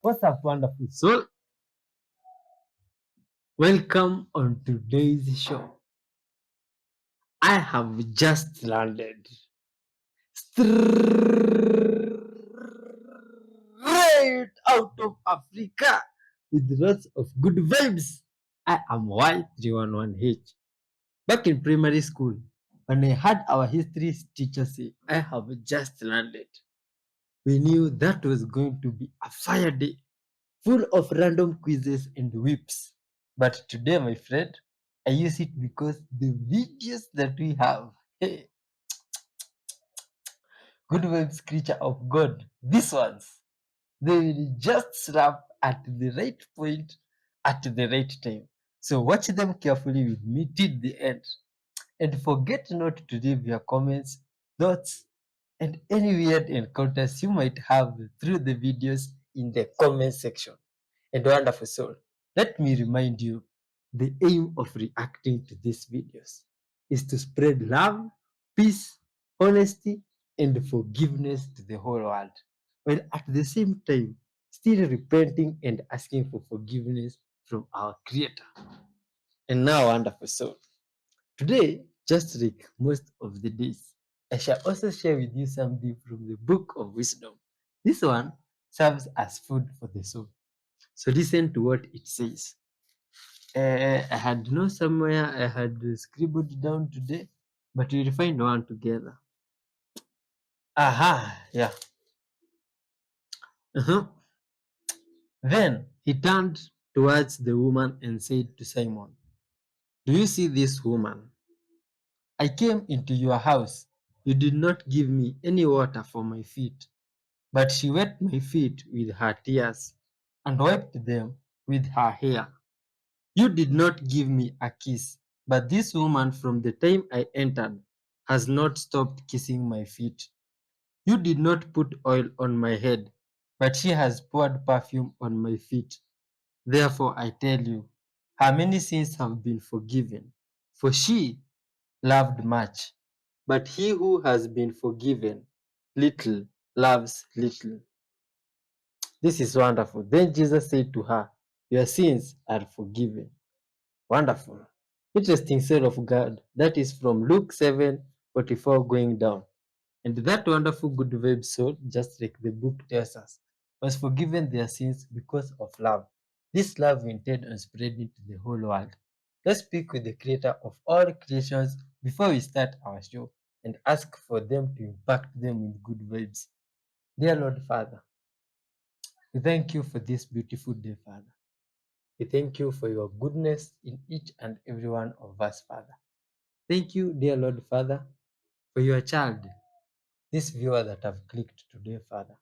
What's up, wonderful soul? Welcome on today's show. I have just landed straight out of Africa with lots of good vibes. I am Y311H. Back in primary school, when I had our history teacher say, I have just landed, we knew that was going to be a fire day full of random quizzes and whips. But today, my friend, I use it because the videos that we have, hey, good vibes creature of God, these ones, they will just slap at the right point at the right time. So watch them carefully with me till the end. And forget not to leave your comments, thoughts, and any weird encounters you might have through the videos in the comment section. And wonderful soul, let me remind you the aim of reacting to these videos is to spread love, peace, honesty, and forgiveness to the whole world, while at the same time still repenting and asking for forgiveness from our Creator. And now, wonderful soul, today, just like most of the days, I shall also share with you something from the Book of Wisdom. This one serves as food for the soul. So listen to what it says. I had no somewhere I had scribbled down today, but we'll find one together. Aha, yeah. Uh-huh. Then he turned towards the woman and said to Simon, do you see this woman? I came into your house. You did not give me any water for my feet, but she wet my feet with her tears and wiped them with her hair. You did not give me a kiss, but this woman from the time I entered has not stopped kissing my feet. You did not put oil on my head, but she has poured perfume on my feet. Therefore I tell you, her many sins have been forgiven, for she loved much. But he who has been forgiven little loves little. This is wonderful. Then Jesus said to her, your sins are forgiven. Wonderful. Interesting said of God. That is from Luke 7:44 going down. And that wonderful good vibe soul, just like the book tells us, was forgiven their sins because of love. This love we intend on spreading to the whole world. Let's speak with the creator of all creations before we start our show and ask for them to impact them with good vibes. Dear Lord Father, we thank you for this beautiful day, Father. We thank you for your goodness in each and every one of us, Father. Thank you, dear Lord Father, for your child, this viewer that have clicked today, Father.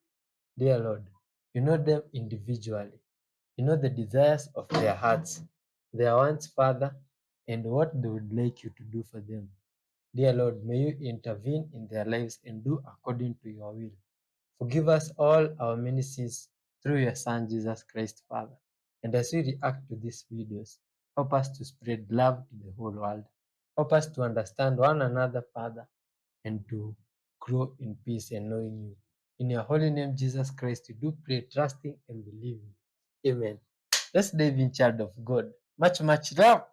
Dear Lord, you know them individually. You know the desires of their hearts, their wants, Father, and what they would like you to do for them. Dear Lord, may you intervene in their lives and do according to your will. Forgive us all our many sins through your Son, Jesus Christ, Father. And as we react to these videos, help us to spread love to the whole world. Help us to understand one another, Father, and to grow in peace and knowing you. In your holy name, Jesus Christ, we do pray, trusting and believing. Amen. Let's dive in, child of God. Much, much love.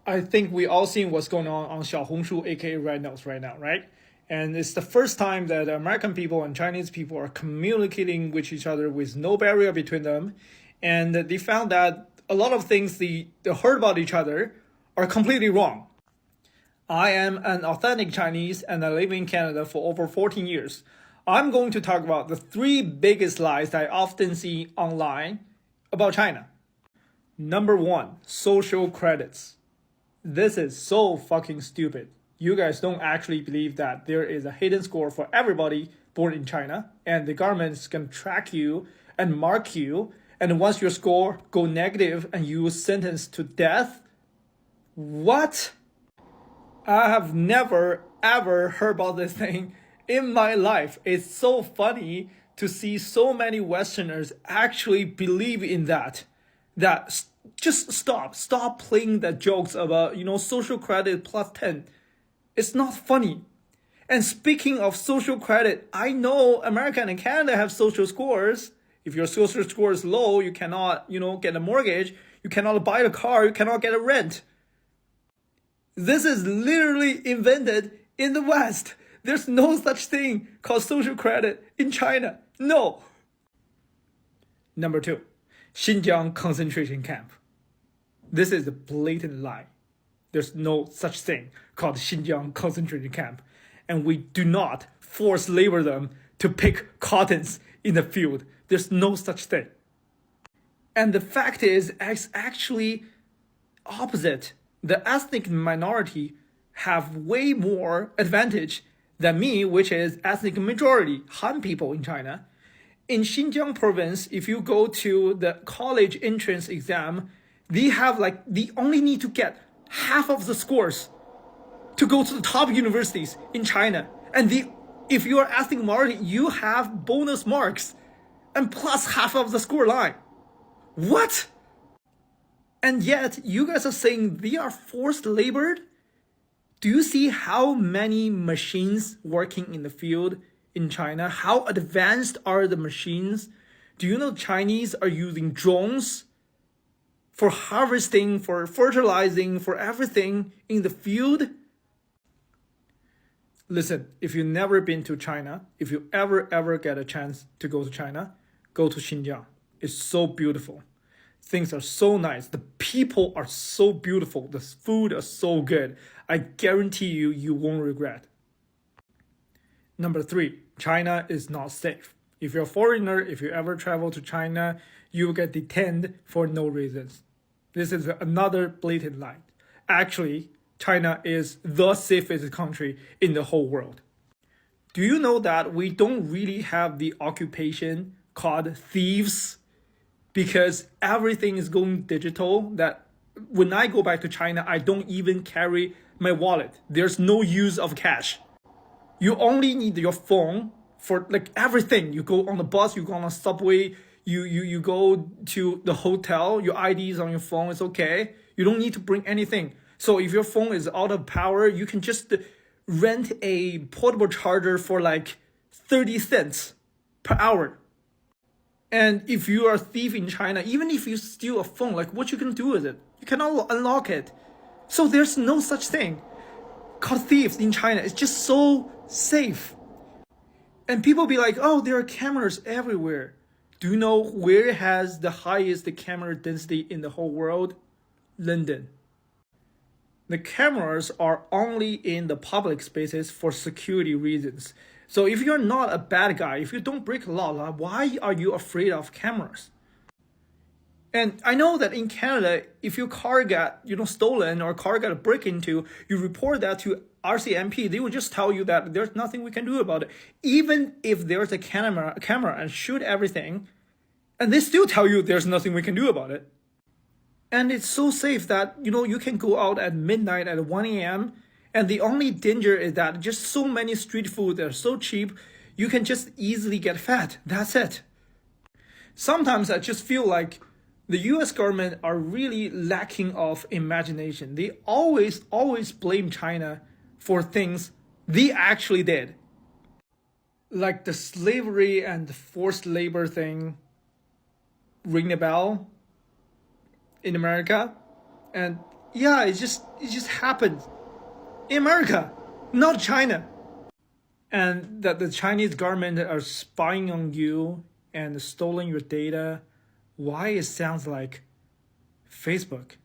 I think we all seen what's going on Xiaohongshu, aka Red Notes, right now, right? And it's the first time that American people and Chinese people are communicating with each other with no barrier between them, and they found that a lot of things they heard about each other are completely wrong. I am an authentic Chinese and I live in Canada for over 14 years. I'm going to talk about the three biggest lies that I often see online about China. Number one, social credits. This is so fucking stupid. You guys don't actually believe that there is a hidden score for everybody born in China, and the government's gonna track you and mark you, and once your score go negative and you sentenced to death? What? I have never ever heard about this thing in my life. It's so funny to see so many Westerners actually believe in that. That just stop playing the jokes about social credit plus 10. It's not funny. And speaking of social credit, I know America and Canada have social scores. If your social score is low, you cannot, get a mortgage. You cannot buy a car. You cannot get a rent. This is literally invented in the West. There's no such thing called social credit in China. No. Number 2, Xinjiang concentration camp. This is a blatant lie. There's no such thing called Xinjiang concentration camp. And we do not force labor them to pick cottons in the field. There's no such thing. And the fact is, it's actually opposite. The ethnic minority have way more advantage than me, which is ethnic majority, Han people in China. In Xinjiang province, if you go to the college entrance exam, they only need to get half of the scores to go to the top universities in China. And if you are ethnic minority, you have bonus marks and plus half of the score line. What? And yet, you guys are saying they are forced labored? Do you see how many machines working in the field in China? How advanced are the machines? Do you know Chinese are using drones for harvesting, for fertilizing, for everything in the field? Listen, if you've never been to China, if you ever get a chance to go to China, go to Xinjiang. It's so beautiful. Things are so nice. The people are so beautiful. The food is so good. I guarantee you, you won't regret. Number 3, China is not safe. If you're a foreigner, if you ever travel to China, you will get detained for no reasons. This is another blatant lie. Actually, China is the safest country in the whole world. Do you know that we don't really have the occupation called thieves? Because everything is going digital, that when I go back to China, I don't even carry my wallet. There's no use of cash. You only need your phone for everything. You go on the bus, you go on a subway, you go to the hotel, your ID is on your phone, it's okay. You don't need to bring anything. So if your phone is out of power, you can just rent a portable charger for 30 cents per hour. And if you are a thief in China, even if you steal a phone, what you can do with it? You cannot unlock it. So there's no such thing called thieves in China. It's just so safe. And people be like, oh, there are cameras everywhere. Do you know where has the highest camera density in the whole world? London. The cameras are only in the public spaces for security reasons. So if you're not a bad guy, if you don't break the law, why are you afraid of cameras? And I know that in Canada, if your car got stolen or car got broken into, you report that to RCMP. They will just tell you that there's nothing we can do about it. Even if there's a camera and shoot everything, and they still tell you there's nothing we can do about it. And it's so safe that you can go out at midnight at 1 a.m. And the only danger is that just so many street food that are so cheap, you can just easily get fat. That's it. Sometimes I just feel like the US government are really lacking of imagination. They always blame China for things they actually did. Like the slavery and the forced labor thing ring a bell in America. And yeah, it just happened. In America, not China. And that the Chinese government are spying on you and stealing your data. Why it sounds like Facebook.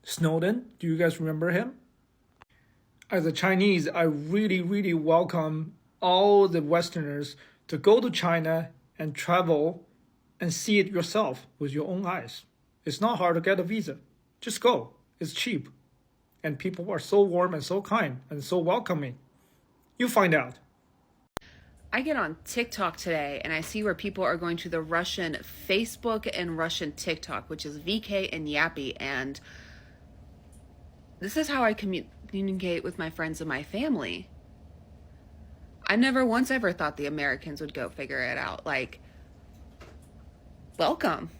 Snowden, do you guys remember him? As a Chinese, I really welcome all the Westerners to go to China and travel and see it yourself with your own eyes. It's not hard to get a visa. Just go. It's cheap. And people are so warm and so kind and so welcoming. You find out. I get on TikTok today and I see where people are going to the Russian Facebook and Russian TikTok, which is VK and Yappy. And this is how I communicate with my friends and my family. I never once ever thought the Americans would go figure it out. Welcome.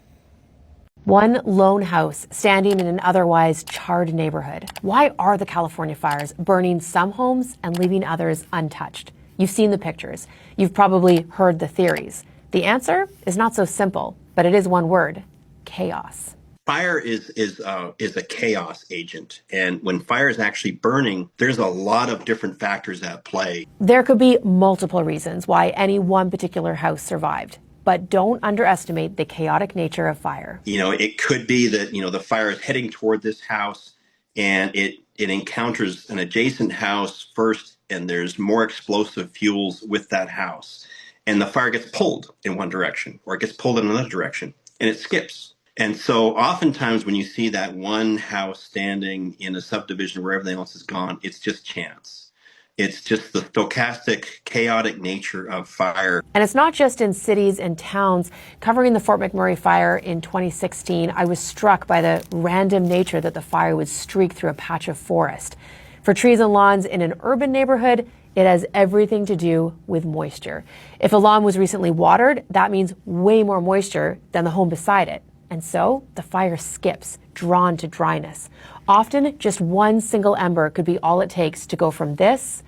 One lone house standing in an otherwise charred neighborhood. Why are the California fires burning some homes and leaving others untouched? You've seen the pictures. You've probably heard the theories. The answer is not so simple, but it is one word: chaos. Fire is a chaos agent, and when fire is actually burning, there's a lot of different factors at play. There could be multiple reasons why any one particular house survived, but don't underestimate the chaotic nature of fire. It could be that the fire is heading toward this house, and it encounters an adjacent house first, and there's more explosive fuels with that house, and the fire gets pulled in one direction, or it gets pulled in another direction, and it skips. And so oftentimes when you see that one house standing in a subdivision where everything else is gone, it's just chance. It's just the stochastic, chaotic nature of fire. And it's not just in cities and towns. Covering the Fort McMurray fire in 2016, I was struck by the random nature that the fire would streak through a patch of forest. For trees and lawns in an urban neighborhood, it has everything to do with moisture. If a lawn was recently watered, that means way more moisture than the home beside it. And so the fire skips, drawn to dryness. Often just one single ember could be all it takes to go from this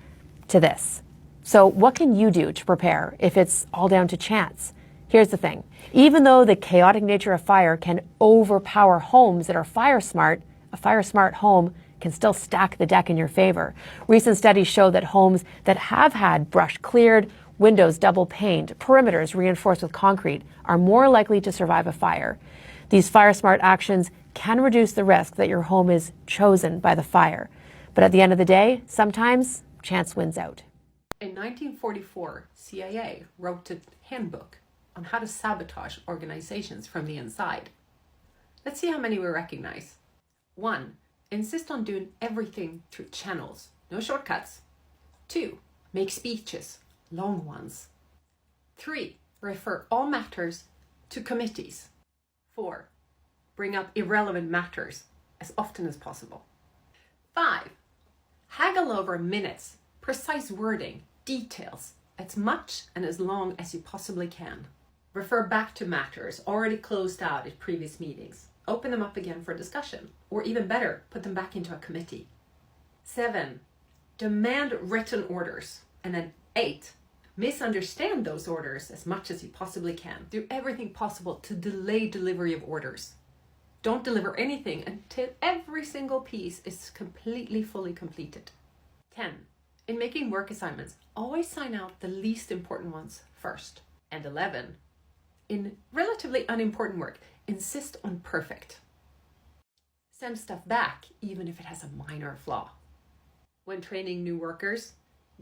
to this. So what can you do to prepare if it's all down to chance? Here's the thing. Even though the chaotic nature of fire can overpower homes that are fire smart, a fire smart home can still stack the deck in your favor. Recent studies show that homes that have had brush cleared, windows double paned, perimeters reinforced with concrete are more likely to survive a fire. These fire smart actions can reduce the risk that your home is chosen by the fire. But at the end of the day, sometimes chance wins out. In 1944, CIA wrote a handbook on how to sabotage organizations from the inside. Let's see how many we recognize. 1. Insist on doing everything through channels, no shortcuts. 2. Make speeches, long ones. 3. Refer all matters to committees. 4. Bring up irrelevant matters as often as possible. 5. Haggle over minutes, precise wording, details, as much and as long as you possibly can. Refer back to matters already closed out at previous meetings. Open them up again for discussion, or even better, put them back into a committee. 7. Demand written orders. And then 8. Misunderstand those orders as much as you possibly can. Do everything possible to delay delivery of orders. Don't deliver anything until every single piece is completely fully completed. 10. In making work assignments, always sign out the least important ones first. And 11. In relatively unimportant work, insist on perfect. Send stuff back, even if it has a minor flaw. When training new workers,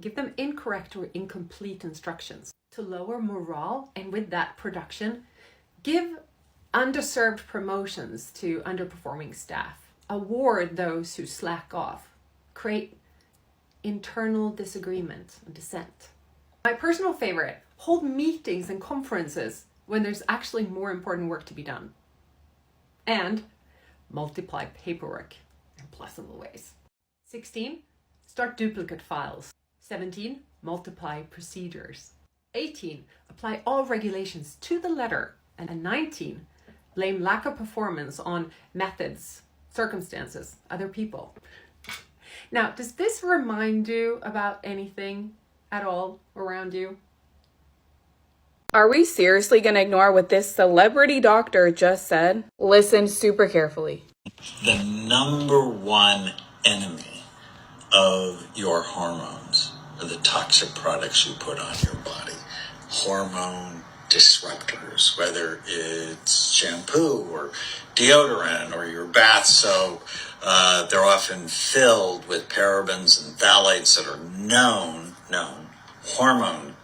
give them incorrect or incomplete instructions. To lower morale and with that production, give undeserved promotions to underperforming staff. Award those who slack off. Create internal disagreement and dissent. My personal favorite, hold meetings and conferences when there's actually more important work to be done. And multiply paperwork in pleasant ways. 16, start duplicate files. 17, multiply procedures. 18, apply all regulations to the letter. And 19, blame lack of performance on methods, circumstances, other people. Now, does this remind you about anything at all around you? Are we seriously going to ignore what this celebrity doctor just said? Listen super carefully. The number one enemy of your hormones are the toxic products you put on your body. Hormone disruptors, whether it's shampoo or deodorant or your bath soap, they're often filled with parabens and phthalates that are known hormone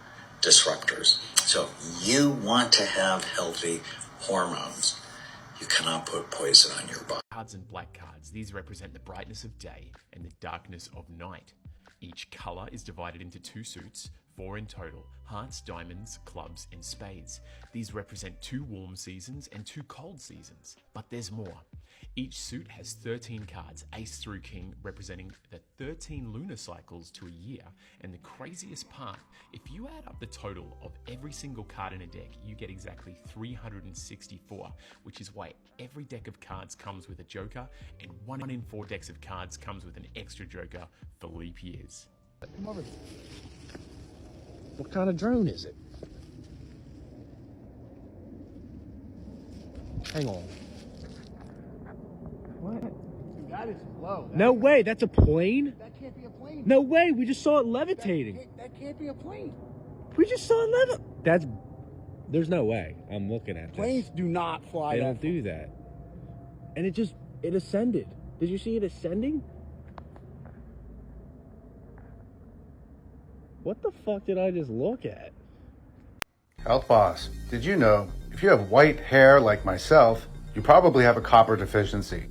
disruptors. So if you want to have healthy hormones, you cannot put poison on your body. Cards and black cards. These represent the brightness of day and the darkness of night. Each colour is divided into 2 suits, 4 in total: hearts, diamonds, clubs and spades. These represent 2 warm seasons and 2 cold seasons. But there's more. Each suit has 13 cards, ace through king, representing the 13 lunar cycles to a year. And the craziest part, if you add up the total of every single card in a deck, you get exactly 364, which is why every deck of cards comes with a joker, and 1 in 4 decks of cards comes with an extra joker for leap years. What kind of drone is it? Hang on. What? Dude, that is low. No way, that's a plane? That can't be a plane. No way, we just saw it levitating. That can't be a plane. We just saw it levitate. There's no way. I'm looking at this. Planes do not fly. They don't do that. And it ascended. Did you see it ascending? What the fuck did I just look at? Health Boss, did you know if you have white hair like myself, you probably have a copper deficiency?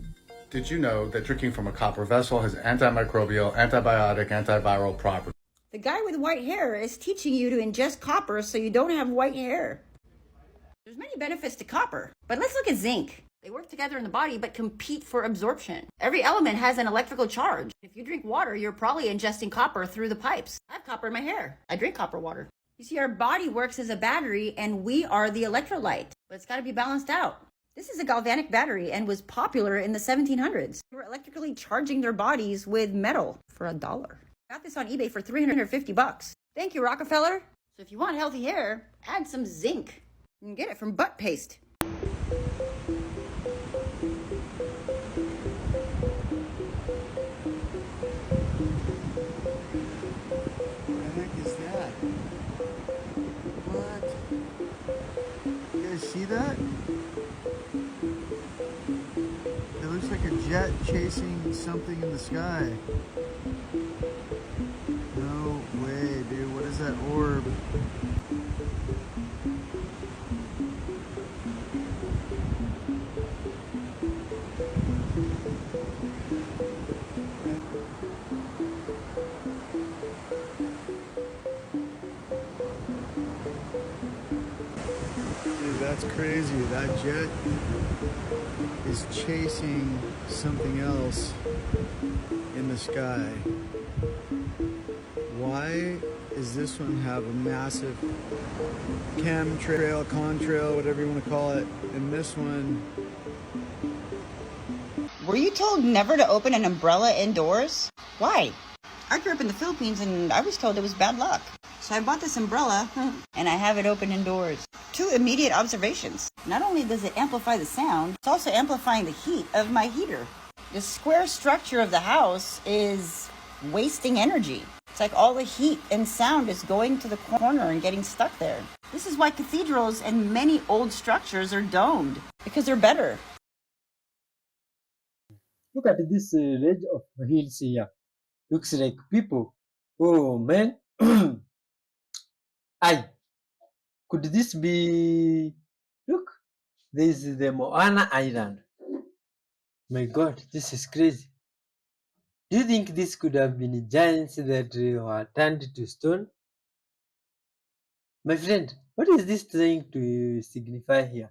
Did you know that drinking from a copper vessel has antimicrobial, antibiotic, antiviral properties? The guy with white hair is teaching you to ingest copper so you don't have white hair. There's many benefits to copper, but let's look at zinc. They work together in the body but compete for absorption. Every element has an electrical charge. If you drink water, you're probably ingesting copper through the pipes. I have copper in my hair. I drink copper water. You see, our body works as a battery and we are the electrolyte, but it's got to be balanced out. This is a galvanic battery and was popular in the 1700s. They were electrically charging their bodies with metal for $1. Got this on eBay for $350. Thank you, Rockefeller. So if you want healthy hair, add some zinc. You can get it from butt paste. See that? It looks like a jet chasing something in the sky. No way, dude. What is that orb? That's crazy. That jet is chasing something else in the sky. Why does this one have a massive chemtrail, contrail, whatever you want to call it, and this one... Were you told never to open an umbrella indoors? Why? I grew up in the Philippines and I was told it was bad luck. So I bought this umbrella and I have it open indoors. 2 immediate observations. Not only does it amplify the sound, it's also amplifying the heat of my heater. The square structure of the house is wasting energy. It's like all the heat and sound is going to the corner and getting stuck there. This is why cathedrals and many old structures are domed, because they're better. Look at this range of hills here. Looks like people. Oh man. Could this be... Look, this is the Moana Island. My God, this is crazy. Do you think this could have been giants that were turned to stone? My friend, what is this trying to signify here?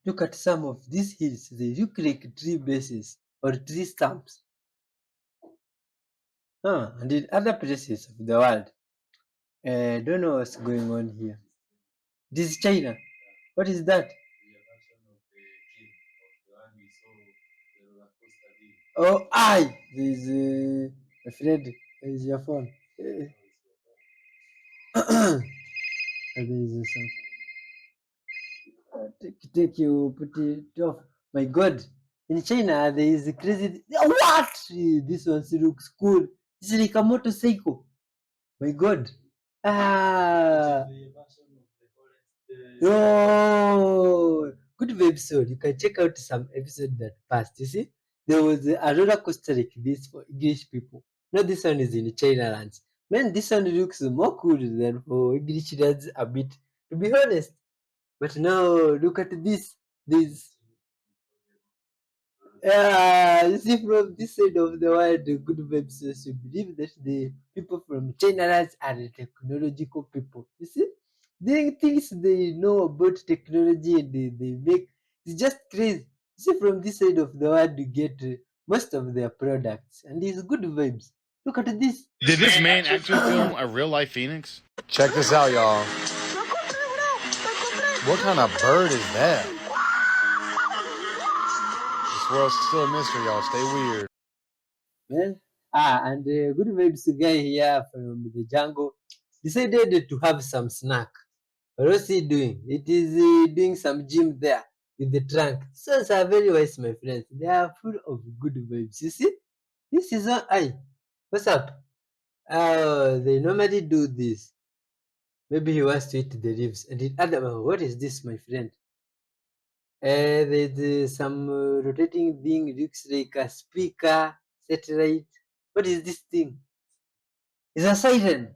Look at some of these hills. They look like tree bases or tree stumps. And in other places of the world, I don't know what's going on here. This is China. What is that? Oh, there's my friend. There's your phone. There's some. Take you, put it off. My God, in China there is a crazy. What? This one looks cool. It's like a motorcycle. My God. Oh, good episode. You can check out some episode that passed. You see, there was a roller coaster like this for English people. No, this one is in China lands. Man, this one looks more cool than for English lands a bit, to be honest. But now, look at this. You see, from this side of the world, the good websites, you believe that the people from China lands are the technological people. You see, they things they know about technology and they make it's just crazy. You see, from this side of the world, you get most of their products, and it's good vibes. Look at this. Did this man actually film a real life phoenix? Check this out, y'all. What kind of bird is that? This world's still a mystery, y'all. Stay weird. Well, and the good vibes guy here from the jungle decided to have some snack. What's he doing? It is doing some gym there. with the trunk. Sons are very wise, my friends. They are full of good vibes. You see? This is what what's up? They normally do this. Maybe he wants to eat the leaves. And the other one, what is this, my friend? There's some rotating thing, looks like a speaker, satellite. What is this thing? It's a siren.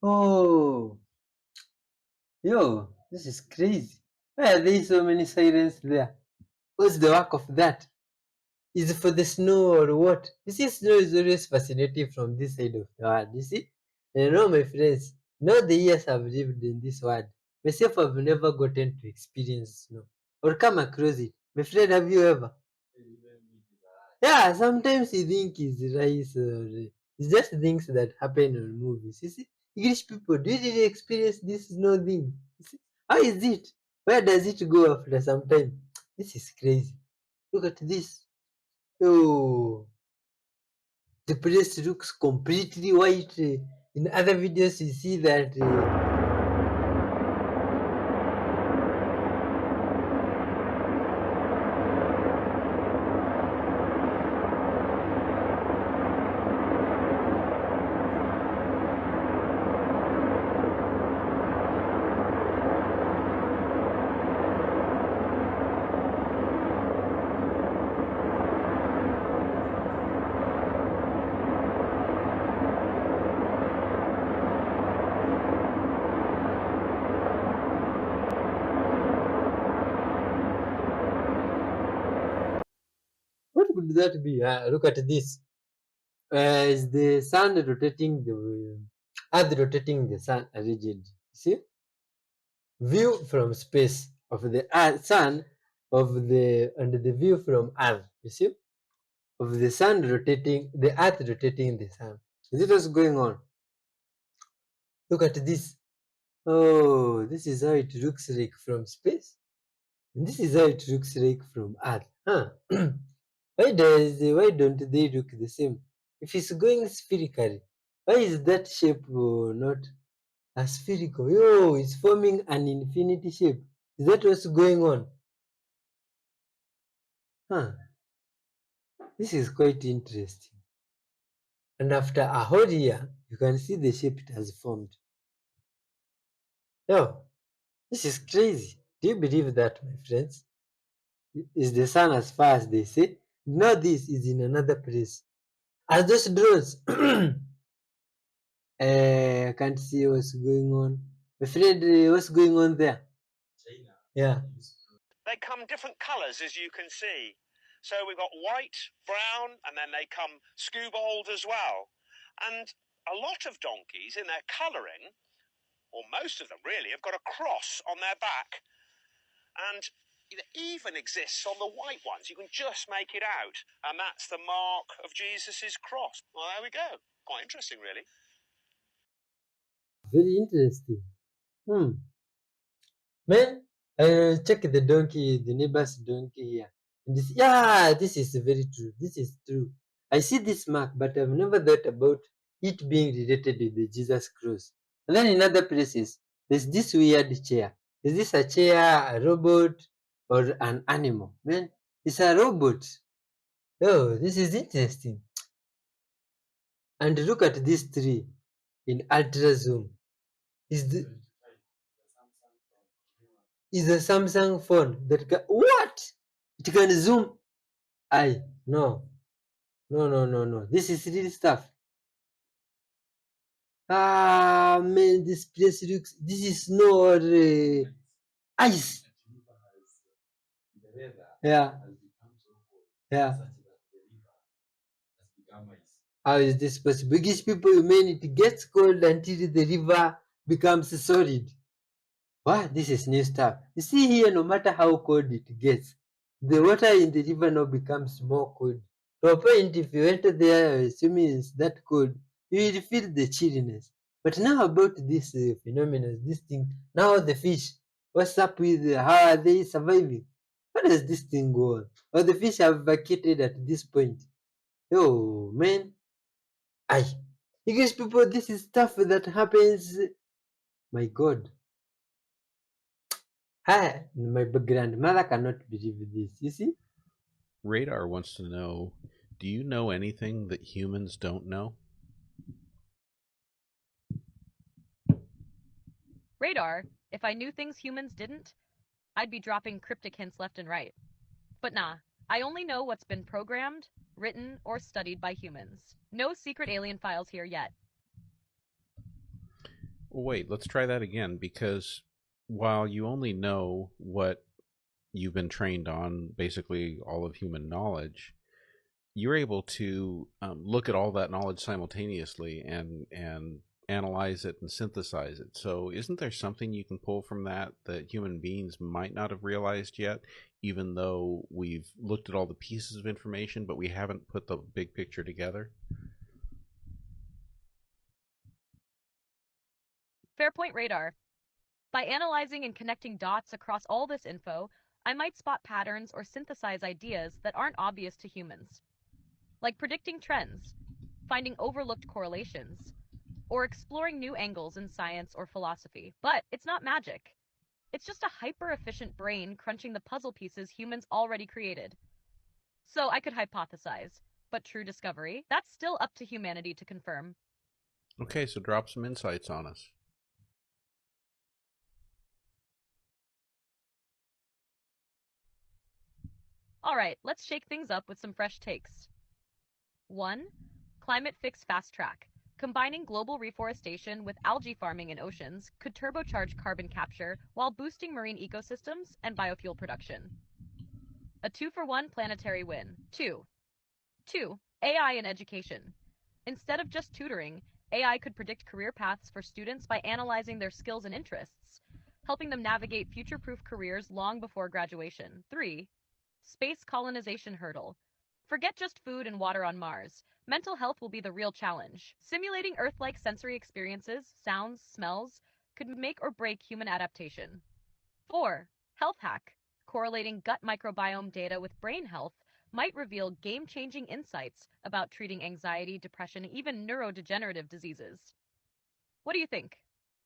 Oh, yo, this is crazy. Why are there so many sirens there? What's the work of that? Is it for the snow or what? You see, snow is always fascinating from this side of the world. You see? And you know, my friends, now the years I've lived in this world, myself, I've never gotten to experience snow or come across it. My friend, have you ever? Yeah, sometimes you think it's rice or it's just things that happen on movies. You see, English people, do you really experience this snow thing? You see? How is it? Where does it go after some time? This is crazy. Look at this. Oh, the place looks completely white. In other videos, you see that. What could that be? Look at this. Is the sun rotating the Earth rotating the sun rigid? See, view from space of the sun and the view from Earth. You see, of the sun rotating the Earth rotating the sun. Is it what's going on? Look at this. Oh, this is how it looks like from space. And this is how it looks like from Earth. Huh? Why don't they look the same? If it's going spherically, why is that shape not a spherical? Yo, it's forming an infinity shape. Is that what's going on? Huh. This is quite interesting. And after a whole year, you can see the shape it has formed. Yo, this is crazy. Do you believe that, my friends? Is the sun as far as they say? Now this is in another place. Are those drones? I can't see what's going on. My friend, what's going on there? Yeah. They come different colours, as you can see. So we've got white, brown, and then they come skewbald as well. And a lot of donkeys in their colouring, or most of them really, have got a cross on their back. And it even exists on the white ones. You can just make it out. And that's the mark of Jesus's cross. Well, there we go. Quite interesting, really. Very interesting. Man, check the donkey, the neighbor's donkey here. And this is very true. This is true. I see this mark, but I've never thought about it being related with the Jesus cross. And then in other places, there's this weird chair. Is this a chair, a robot, or an animal? Man, it's a robot. Oh, this is interesting. And look at this tree in ultra zoom. Is a Samsung phone that can what? It can zoom. No. No. This is real stuff. Man, this place looks. This is not ice. Yeah. Yeah. How is this possible? British people, man, it gets cold until the river becomes solid. What? This is new stuff. You see here, no matter how cold it gets, the water in the river now becomes more cold. To a point, if you enter there, assuming it's that cold, you will feel the chilliness. But now about this phenomenon, this thing, now the fish, what's up with how are they surviving? How does this thing go on? Or the fish have vacated at this point? Oh, man. English people, this is stuff that happens. My God. Hi, my grandmother cannot believe this. You see? Radar wants to know, do you know anything that humans don't know? Radar, if I knew things humans didn't, I'd be dropping cryptic hints left and right. But nah, I only know what's been programmed, written, or studied by humans. No secret alien files here yet. Well, wait, let's try that again, because while you only know what you've been trained on, basically all of human knowledge, you're able to look at all that knowledge simultaneously and analyze it and synthesize it. So isn't there something you can pull from that human beings might not have realized yet, even though we've looked at all the pieces of information, but we haven't put the big picture together? Fair point, Radar. By analyzing and connecting dots across all this info, I might spot patterns or synthesize ideas that aren't obvious to humans. Like predicting trends, finding overlooked correlations, or exploring new angles in science or philosophy. But it's not magic. It's just a hyper-efficient brain crunching the puzzle pieces humans already created. So I could hypothesize, but true discovery, that's still up to humanity to confirm. Okay, so drop some insights on us. Alright, let's shake things up with some fresh takes. 1. Climate Fix Fast Track. Combining global reforestation with algae farming in oceans could turbocharge carbon capture while boosting marine ecosystems and biofuel production. A 2-for-1 planetary win. 2. AI in education. Instead of just tutoring, AI could predict career paths for students by analyzing their skills and interests, helping them navigate future-proof careers long before graduation. 3. Space colonization hurdle. Forget just food and water on Mars. Mental health will be the real challenge. Simulating Earth-like sensory experiences, sounds, smells, could make or break human adaptation. 4. Health hack. Correlating gut microbiome data with brain health might reveal game-changing insights about treating anxiety, depression, even neurodegenerative diseases. What do you think?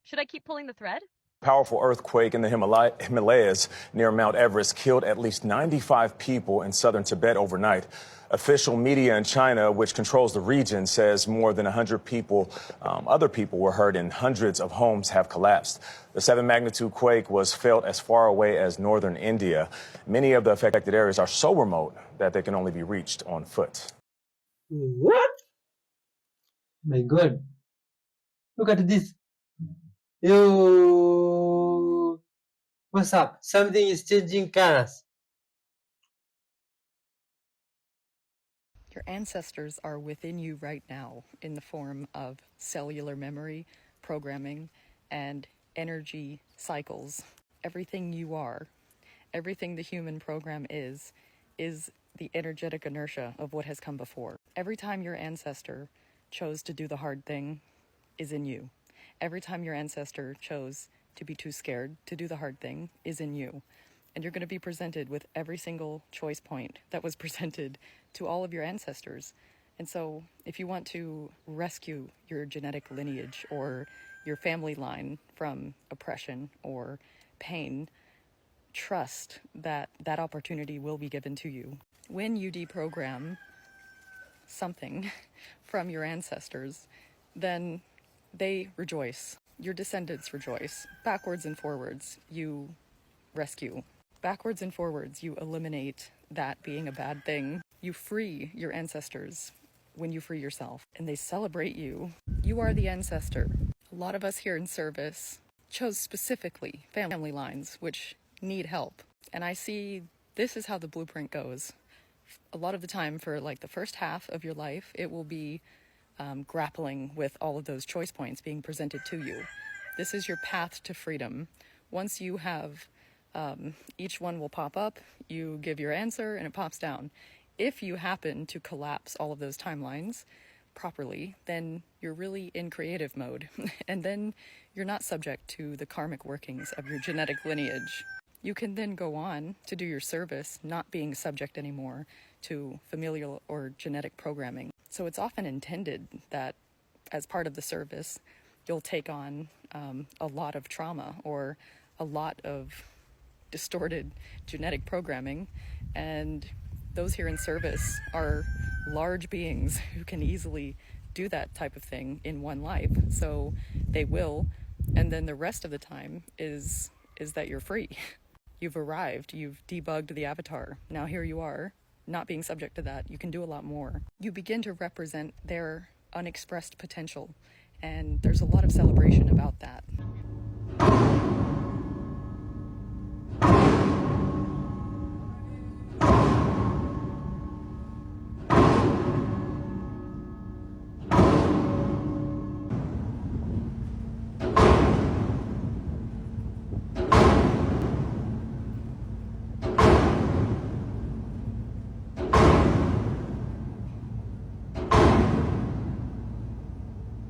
Should I keep pulling the thread? Powerful earthquake in the Himalayas near Mount Everest killed at least 95 people in southern Tibet overnight. Official media in China, which controls the region, says more than 100 people, other people were hurt and hundreds of homes have collapsed. The 7-magnitude quake was felt as far away as northern India. Many of the affected areas are so remote that they can only be reached on foot. What? My God. Look at this. Yo. What's up? Something is changing colors. Your ancestors are within you right now in the form of cellular memory, programming, and energy cycles. Everything you are, everything the human program is the energetic inertia of what has come before. Every time your ancestor chose to do the hard thing is in you. Every time your ancestor chose to be too scared to do the hard thing is in you. And you're going to be presented with every single choice point that was presented to all of your ancestors. And so if you want to rescue your genetic lineage or your family line from oppression or pain, trust that that opportunity will be given to you. When you deprogram something from your ancestors, then they rejoice. Your descendants rejoice. Backwards and forwards, you rescue. Backwards and forwards, you eliminate that being a bad thing. You free your ancestors when you free yourself, and they celebrate you. You are the ancestor. A lot of us here in service chose specifically family lines which need help. And I see this is how the blueprint goes. A lot of the time for like the first half of your life, it will be grappling with all of those choice points being presented to you. This is your path to freedom. Once you have each one will pop up, you give your answer, and it pops down. If you happen to collapse all of those timelines properly, then you're really in creative mode. And then you're not subject to the karmic workings of your genetic lineage. You can then go on to do your service, not being subject anymore to familial or genetic programming. So it's often intended that as part of the service, you'll take on a lot of trauma or a lot of distorted genetic programming, and those here in service are large beings who can easily do that type of thing in one life. So they will, and then the rest of the time is that you're free. You've arrived, you've debugged the avatar. Now here you are, not being subject to that. You can do a lot more. You begin to represent their unexpressed potential, and there's a lot of celebration about that.